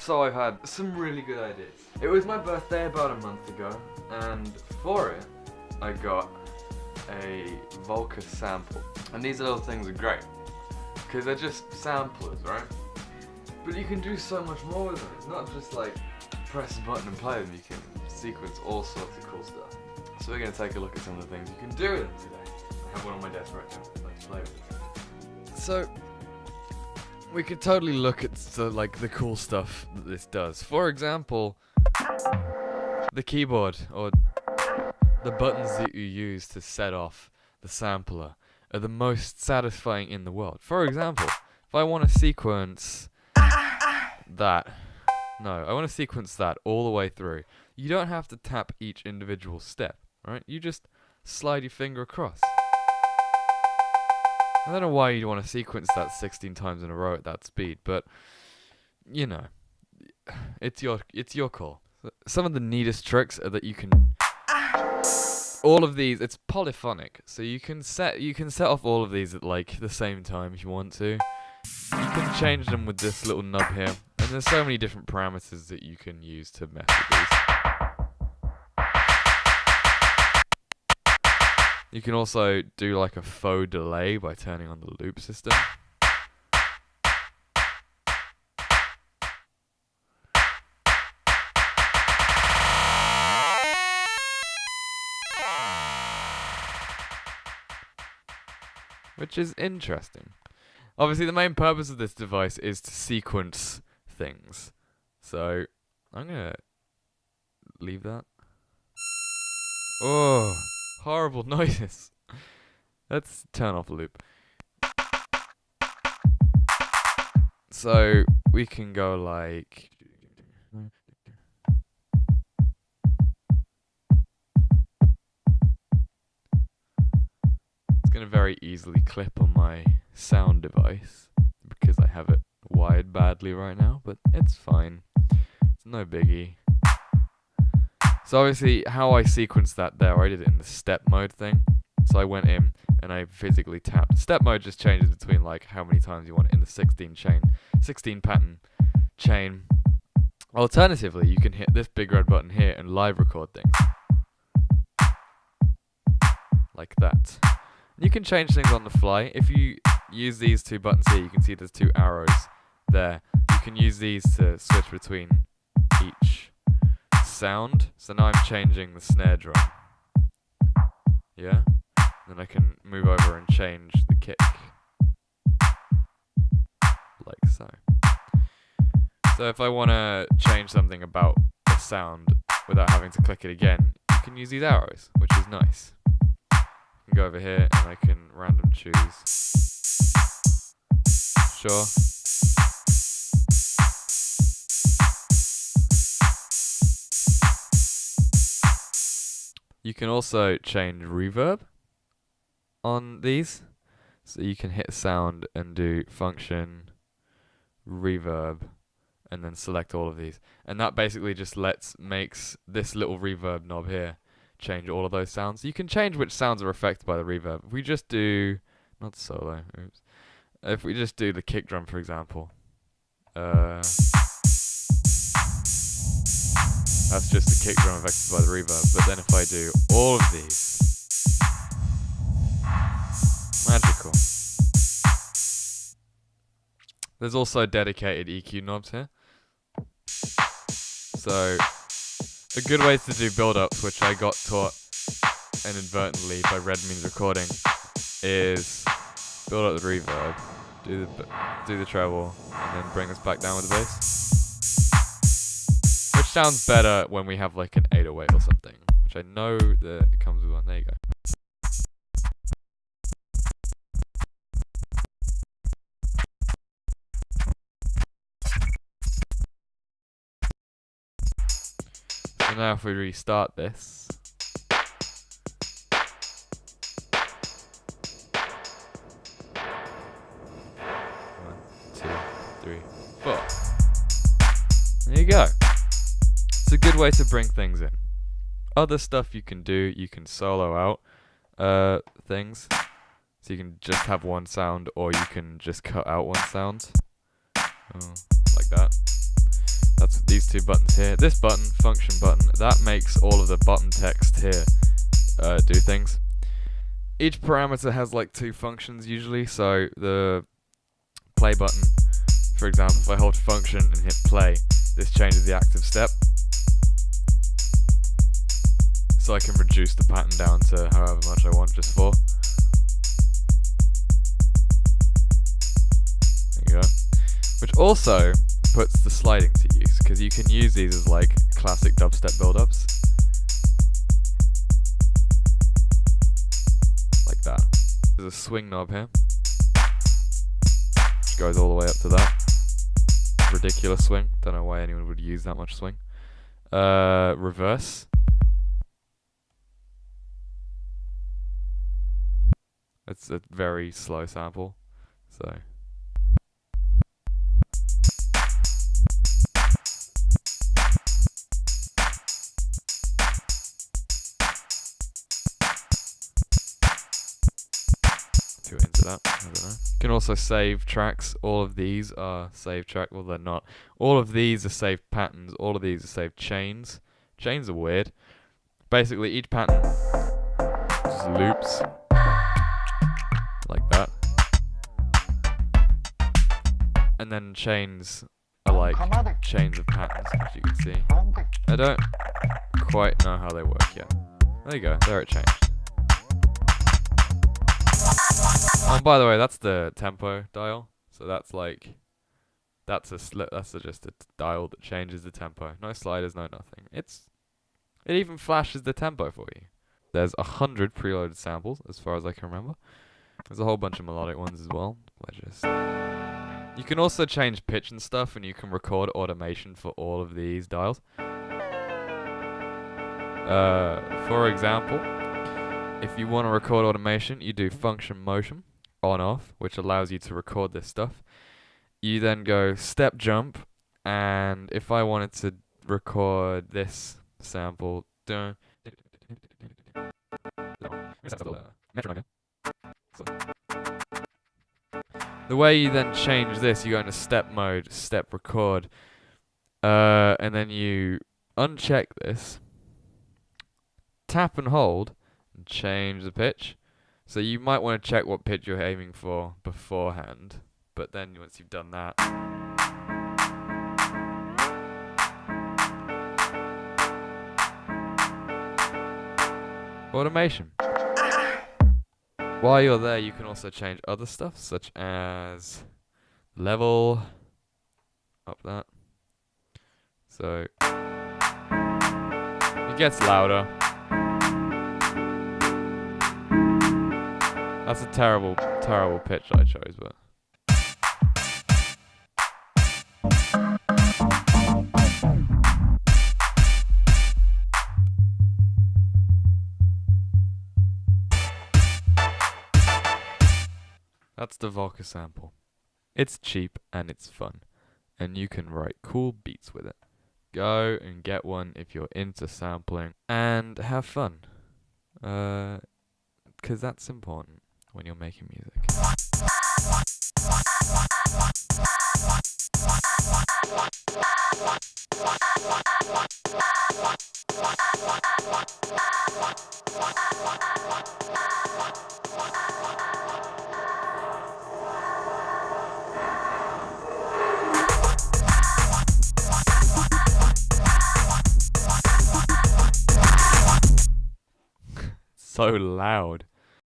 So I've had some really good ideas. It was my birthday about a month ago, and for it, I got a Volca sample. And these little things are great, because they're just samplers, right? But you can do so much more with them. It's not just like press a button and play them, you can sequence all sorts of cool stuff. So we're going to take a look at some of the things you can do with them today. I have one on my desk right now, let's play with it. So, we could totally look at the cool stuff that this does. For example, the keyboard, or the buttons that you use to set off the sampler, are the most satisfying in the world. For example, if I want to sequence that, I want to sequence that all the way through. You don't have to tap each individual step, right? You just slide your finger across. I don't know why you'd want to sequence that 16 times in a row at that speed, but you know, it's your call. Some of the neatest tricks are that you can all of these. It's polyphonic, so you can set off all of these at like the same time if you want to. You can change them with this little nub here, and there's so many different parameters that you can use to mess with these. You can also do like a faux delay by turning on the loop system. Which is interesting. Obviously, the main purpose of this device is to sequence things. So, I'm gonna leave that. Oh, horrible noises. Let's turn off the loop. So, we can go like... It's gonna very easily clip on my sound device because I have it wired badly right now, but it's fine. It's no biggie. So obviously, how I sequenced that there, I did it in the step mode thing. So I went in and I physically tapped. Step mode just changes between like how many times you want it in the 16 pattern chain. Alternatively, you can hit this big red button here and live record things. Like that. You can change things on the fly. If you use these two buttons here, you can see there's two arrows there. You can use these to switch between each sound. So now I'm changing the snare drum. Yeah? Then I can move over and change the kick. Like so. So if I want to change something about the sound without having to click it again, you can use these arrows, which is nice. I can go over here and I can random choose. Sure. You can also change reverb on these. So you can hit sound and do function, reverb, and then select all of these. And that basically just makes this little reverb knob here change all of those sounds. You can change which sounds are affected by the reverb. If we just do, not solo, oops. If we just do the kick drum, for example, that's just the kick drum affected by the reverb. But then if I do all of these, magical. There's also dedicated EQ knobs here. So, a good way to do build-ups, which I got taught inadvertently by Red Means Recording, is build up the reverb, do the treble, and then bring us back down with the bass. Which sounds better when we have like an 808 or something, which I know that it comes with one. There you go. So now if we restart this, there you go. It's a good way to bring things in. Other stuff you can do, you can solo out things. So you can just have one sound, or you can just cut out one sound. Like that. That's these two buttons here. This button, function button, that makes all of the button text here do things. Each parameter has like two functions usually, so the play button, for example, if I hold function and hit play, this changes the active step. So I can reduce the pattern down to however much I want, just 4. There you go. Which also puts the sliding to use, because you can use these as like classic dubstep build-ups. Like that. There's a swing knob here, which goes all the way up to that. Ridiculous swing. Don't know why anyone would use that much swing. Reverse. It's a very slow sample, so. Too into that, I don't know. You can also save tracks. All of these are save track. Well, they're not. All of these are saved patterns. All of these are saved chains. Chains are weird. Basically, each pattern just loops like that, and then chains are like chains of patterns, as you can see. I don't quite know how they work yet. There you go. There it changed. By the way, that's the tempo dial. So that's like, that's just a dial that changes the tempo. No sliders, no nothing. It even flashes the tempo for you. There's 100 preloaded samples, as far as I can remember. There's a whole bunch of melodic ones as well. You can also change pitch and stuff, and you can record automation for all of these dials. For example, if you want to record automation, you do function motion on off, which allows you to record this stuff. You then go step jump, and if I wanted to record this sample, the way you then change this, you go into step mode, step record, and then you uncheck this, tap and hold, and change the pitch. So you might want to check what pitch you're aiming for beforehand, but then once you've done that, automation. While you're there, you can also change other stuff, such as level, up that. So it gets louder. That's a terrible, terrible pitch I chose, but. That's the Volca sample. It's cheap and it's fun, and you can write cool beats with it. Go and get one if you're into sampling, and have fun. 'Cause that's important when you're making music. So loud.